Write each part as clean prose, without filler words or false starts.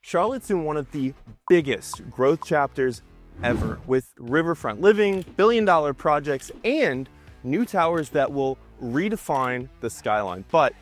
Charlotte's in one of the biggest growth chapters ever, with riverfront living, billion-dollar projects, and new towers that will redefine the skyline, but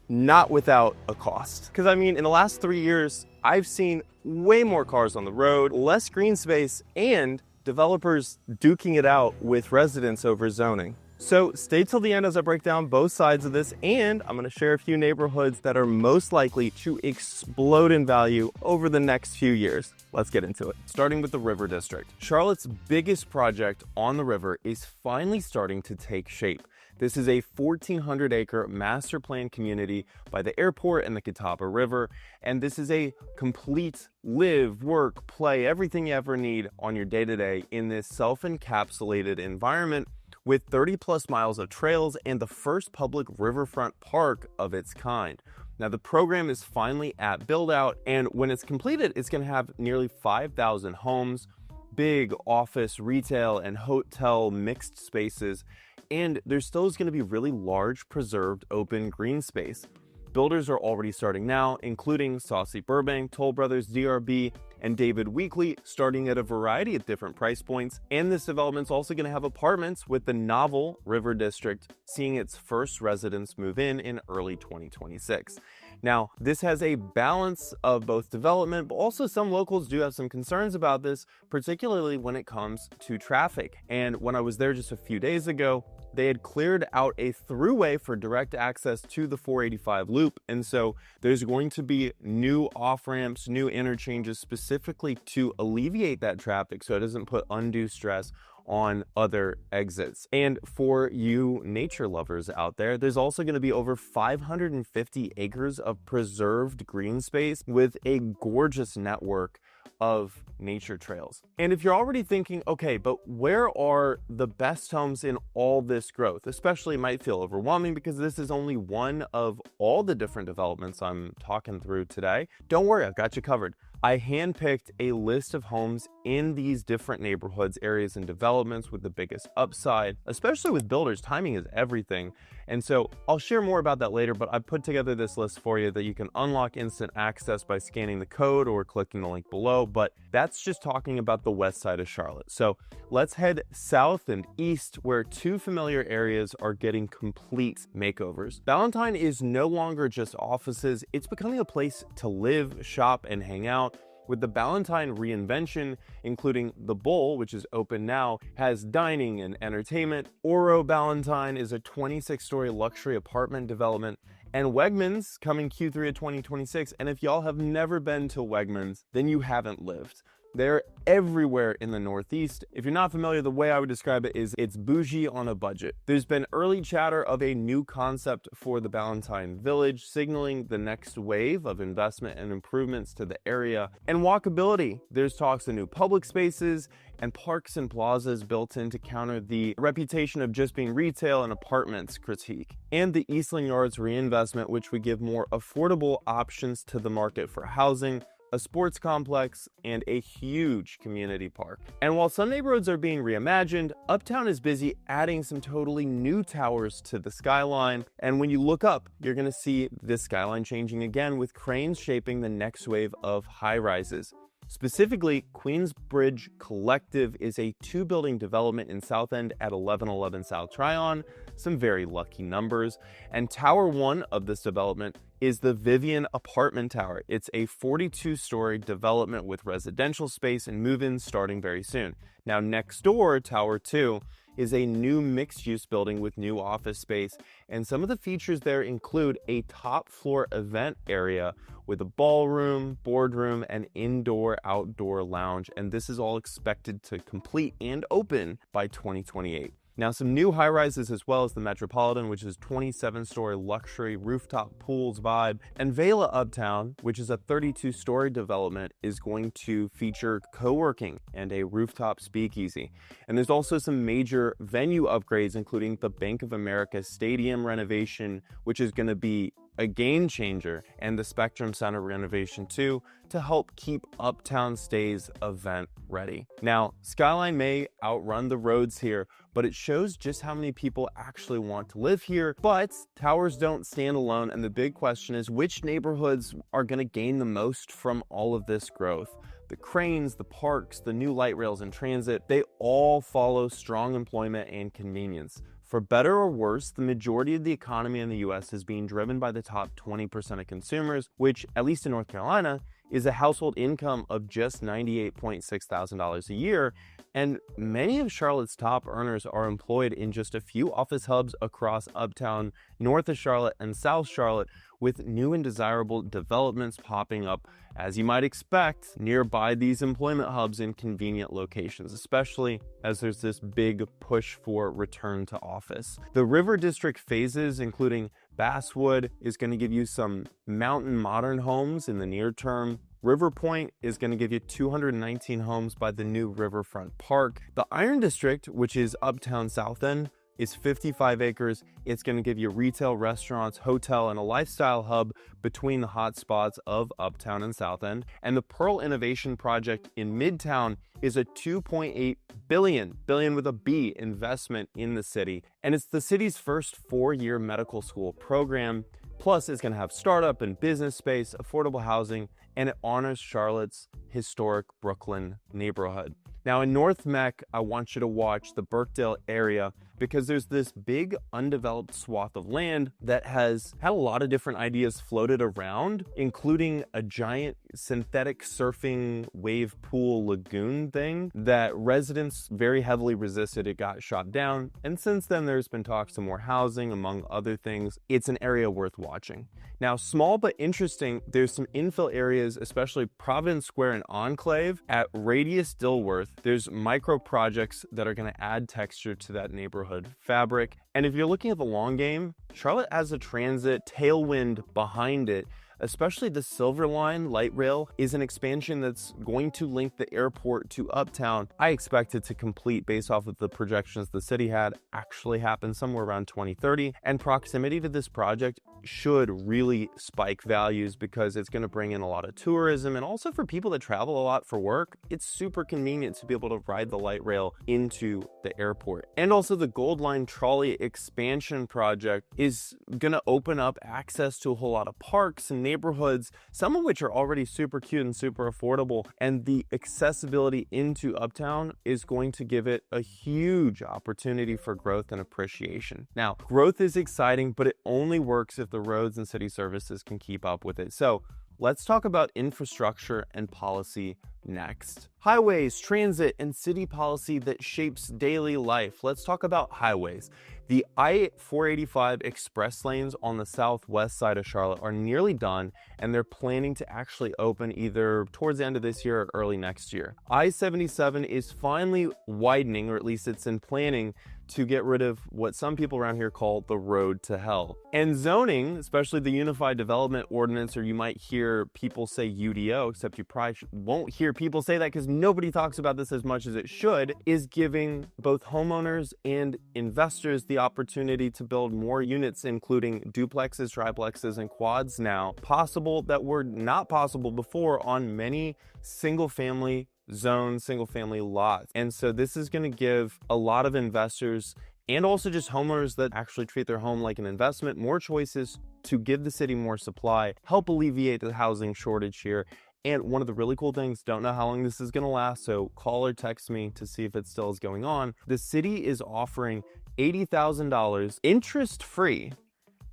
not without a cost. Because I mean, in the last 3 years, I've seen way more cars on the road, less green space, and developers duking it out with residents over zoning. So stay till the end as I break down both sides of this, and I'm gonna share a few neighborhoods that are most likely to explode in value over the next few years. Let's get into it. Starting with the River District. Charlotte's biggest project on the river is finally starting to take shape. This is a 1,400-acre master plan community by the airport and the Catawba River, and this is a complete live, work, play, everything you ever need on your day-to-day in this self-encapsulated environment with 30+ miles of trails and the first public riverfront park of its kind. Now, the program is finally at build-out, and when it's completed, it's going to have nearly 5,000 homes, big office, retail, and hotel mixed spaces, and there still is going to be really large, preserved, open green space. Builders are already starting now, including Saucy Burbank, Toll Brothers, DRB, and David Weekley, starting at a variety of different price points. And this development's also going to have apartments, with the novel River District seeing its first residents move in early 2026. Now, this has a balance of both development, but also some locals do have some concerns about this, particularly when it comes to traffic. And when I was there just a few days ago, they had cleared out a throughway for direct access to the 485 loop. And so there's going to be new off-ramps, new interchanges specifically to alleviate that traffic so it doesn't put undue stress on other exits. And for you nature lovers out there, there's also going to be over 550 acres of preserved green space with a gorgeous network of nature trails. And if you're already thinking, okay, but where are the best homes in all this growth? Especially, it might feel overwhelming because this is only one of all the different developments I'm talking through today. Don't worry, I've got you covered. I handpicked a list of homes in these different neighborhoods, areas, and developments with the biggest upside, especially with builders. Timing is everything. And so I'll share more about that later, but I put together this list for you that you can unlock instant access by scanning the code or clicking the link below. But that's just talking about the west side of Charlotte. So let's head south and east, where two familiar areas are getting complete makeovers. Ballantyne is no longer just offices. It's becoming a place to live, shop, and hang out. With the Ballantyne reinvention, including the Bowl, which is open now, has dining and entertainment. Oro Ballantyne is a 26-story luxury apartment development, and Wegmans coming Q3 of 2026. And if y'all have never been to Wegmans, then you haven't lived. They're everywhere in the Northeast. If you're not familiar, the way I would describe it is it's bougie on a budget. There's been early chatter of a new concept for the Ballantyne Village, signaling the next wave of investment and improvements to the area. And walkability, there's talks of new public spaces and parks and plazas built in to counter the reputation of just being retail and apartments critique. And the Eastland Yards reinvestment, which would give more affordable options to the market for housing, a sports complex, and a huge community park. And while some neighborhoods are being reimagined, Uptown is busy adding some totally new towers to the skyline. And when you look up, you're gonna see this skyline changing again, with cranes shaping the next wave of high-rises. Specifically, Queensbridge Collective is a 2-building development in South End at 1111 South Tryon, some very lucky numbers. And Tower 1 of this development is the Vivian Apartment Tower. It's a 42-story development with residential space and move-ins starting very soon. Now, next door, Tower 2 is a new mixed-use building with new office space, and some of the features there include a top-floor event area with a ballroom, boardroom, and indoor-outdoor lounge, and this is all expected to complete and open by 2028. Now, some new high-rises as well as the Metropolitan, which is 27-story luxury rooftop pools vibe, and Vela Uptown, which is a 32-story development, is going to feature co-working and a rooftop speakeasy. And there's also some major venue upgrades, including the Bank of America Stadium renovation, which is going to be a game changer, and the Spectrum Center renovation too, to help keep Uptown stays event ready. Now, Skyline may outrun the roads here, but it shows just how many people actually want to live here. But towers don't stand alone, and the big question is which neighborhoods are going to gain the most from all of this growth? The cranes, the parks, the new light rails and transit, they all follow strong employment and convenience. For better or worse, the majority of the economy in the US is being driven by the top 20% of consumers, which, at least in North Carolina, is a household income of just $98.6 thousand a year. And many of Charlotte's top earners are employed in just a few office hubs across Uptown, north of Charlotte, and South Charlotte, with new and desirable developments popping up, as you might expect, nearby these employment hubs in convenient locations, especially as there's this big push for return to office. The River District phases, including Basswood, is going to give you some mountain modern homes in the near term. River Point is going to give you 219 homes by the new Riverfront Park. The Iron District, which is Uptown South End, is 55 acres. It's going to give you retail, restaurants, hotel, and a lifestyle hub between the hot spots of Uptown and South End. And the Pearl Innovation Project in Midtown is a $2.8 billion with a B, investment in the city. And it's the city's first 4-year medical school program. Plus, it's going to have startup and business space, affordable housing, and it honors Charlotte's historic Brooklyn neighborhood. Now in North Mech, I want you to watch the Birkdale area because there's this big undeveloped swath of land that has had a lot of different ideas floated around, including a giant synthetic surfing wave pool lagoon thing that residents very heavily resisted. It got shot down. And since then, there's been talks of more housing, among other things. It's an area worth watching. Now, small but interesting, there's some infill areas, especially Providence Square and Enclave. At Radius Dilworth, there's micro projects that are going to add texture to that neighborhood fabric. And if you're looking at the long game, Charlotte has a transit tailwind behind it. Especially the Silver Line light rail is an expansion that's going to link the airport to Uptown. I expect it to complete, based off of the projections the city had, actually happen somewhere around 2030. And proximity to this project should really spike values because it's going to bring in a lot of tourism. And also for people that travel a lot for work, it's super convenient to be able to ride the light rail into the airport. And also the Gold Line trolley expansion project is going to open up access to a whole lot of parks and neighborhoods, some of which are already super cute and super affordable. And the accessibility into Uptown is going to give it a huge opportunity for growth and appreciation. Now, growth is exciting, but it only works if the roads and city services can keep up with it. So let's talk about infrastructure and policy next. Highways, transit, and city policy that shapes daily life. Let's talk about highways. The I-485 express lanes on the southwest side of Charlotte are nearly done, and they're planning to actually open either towards the end of this year or early next year. I-77 is finally widening, or at least it's in planning, to get rid of what some people around here call the road to hell. And zoning, especially the Unified Development Ordinance, or you might hear people say UDO, except you probably won't hear people say that because nobody talks about this as much as it should, is giving both homeowners and investors the opportunity to build more units, including duplexes, triplexes, and quads now, possible that were not possible before on many single-family zones, single-family lots. And so this is going to give a lot of investors and also just homeowners that actually treat their home like an investment more choices to give the city more supply, help alleviate the housing shortage here. And one of the really cool things, don't know how long this is going to last, so call or text me to see if it still is going on. The city is offering $80,000 interest-free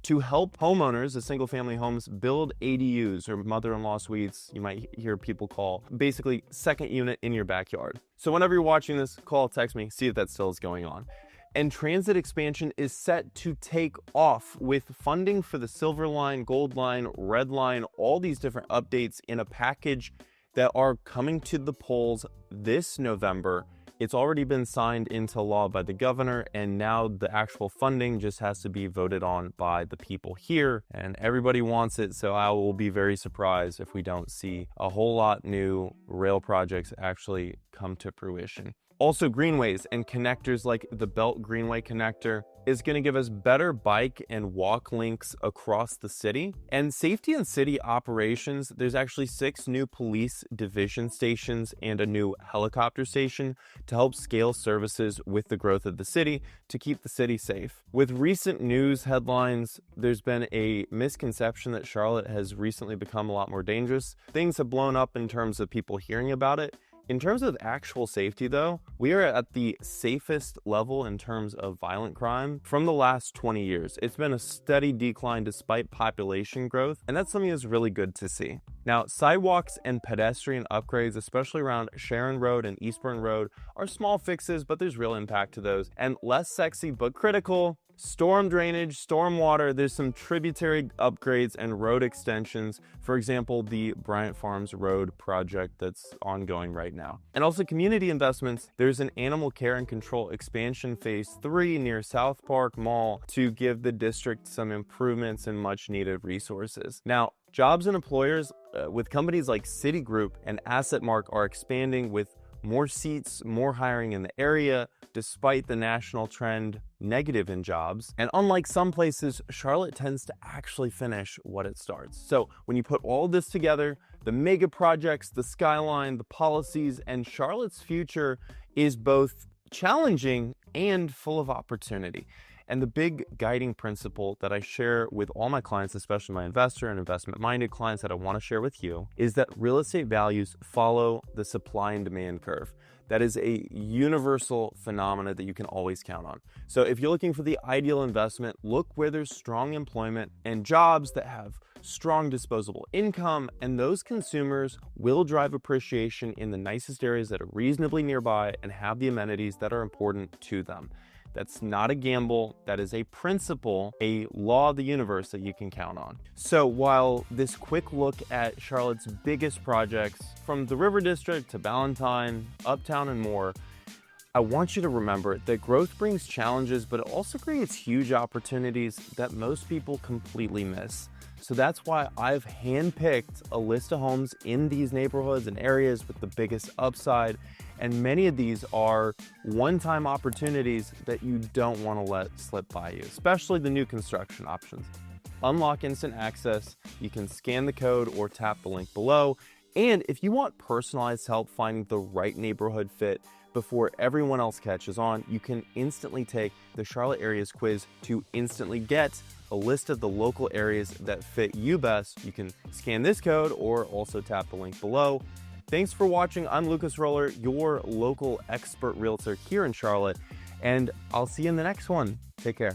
to help homeowners of single-family homes build ADUs, or mother-in-law suites, you might hear people call, basically second unit in your backyard. So whenever you're watching this, call, text me, see if that still is going on. And transit expansion is set to take off with funding for the Silver Line, Gold Line, Red Line, all these different updates in a package that are coming to the polls this November. It's already been signed into law by the governor, and now the actual funding just has to be voted on by the people here, and everybody wants it, so I will be very surprised if we don't see a whole lot new rail projects actually come to fruition. Also, greenways and connectors like the Belt Greenway connector is going to give us better bike and walk links across the city. And safety and city operations, there's actually 6 new police division stations and a new helicopter station to help scale services with the growth of the city to keep the city safe. With recent news headlines, there's been a misconception that Charlotte has recently become a lot more dangerous. Things have blown up in terms of people hearing about it. In terms of actual safety, though, we are at the safest level in terms of violent crime from the last 20 years. It's been a steady decline despite population growth, and that's something that's really good to see. Now, sidewalks and pedestrian upgrades, especially around Sharon Road and Eastbourne Road, are small fixes, but there's real impact to those. And less sexy but critical, storm drainage, storm water, there's some tributary upgrades and road extensions. For example, the Bryant Farms Road project that's ongoing right now. And also community investments. There's an animal care and control expansion phase 3 near South Park Mall to give the district some improvements and much needed resources. Now, jobs and employers with companies like Citigroup and AssetMark are expanding with more seats, more hiring in the area, despite the national trend negative in jobs. And unlike some places, Charlotte tends to actually finish what it starts. So when you put all this together, the mega projects, the skyline, the policies, and Charlotte's future is both challenging and full of opportunity. And the big guiding principle that I share with all my clients, especially my investor and investment-minded clients that I want to share with you, is that real estate values follow the supply and demand curve. That is a universal phenomenon that you can always count on. So if you're looking for the ideal investment, look where there's strong employment and jobs that have strong disposable income, and those consumers will drive appreciation in the nicest areas that are reasonably nearby and have the amenities that are important to them. That's not a gamble. That is a principle, a law of the universe that you can count on. So while this quick look at Charlotte's biggest projects, from the River District to Ballantyne, Uptown, and more, I want you to remember that growth brings challenges, but it also creates huge opportunities that most people completely miss. So that's why I've handpicked a list of homes in these neighborhoods and areas with the biggest upside. And many of these are one-time opportunities that you don't want to let slip by you, especially the new construction options. Unlock instant access. You can scan the code or tap the link below. And if you want personalized help finding the right neighborhood fit before everyone else catches on, you can instantly take the Charlotte Areas quiz to instantly get a list of the local areas that fit you best. You can scan this code or also tap the link below. Thanks for watching. I'm Lucas Roller, your local expert realtor here in Charlotte, and I'll see you in the next one. Take care.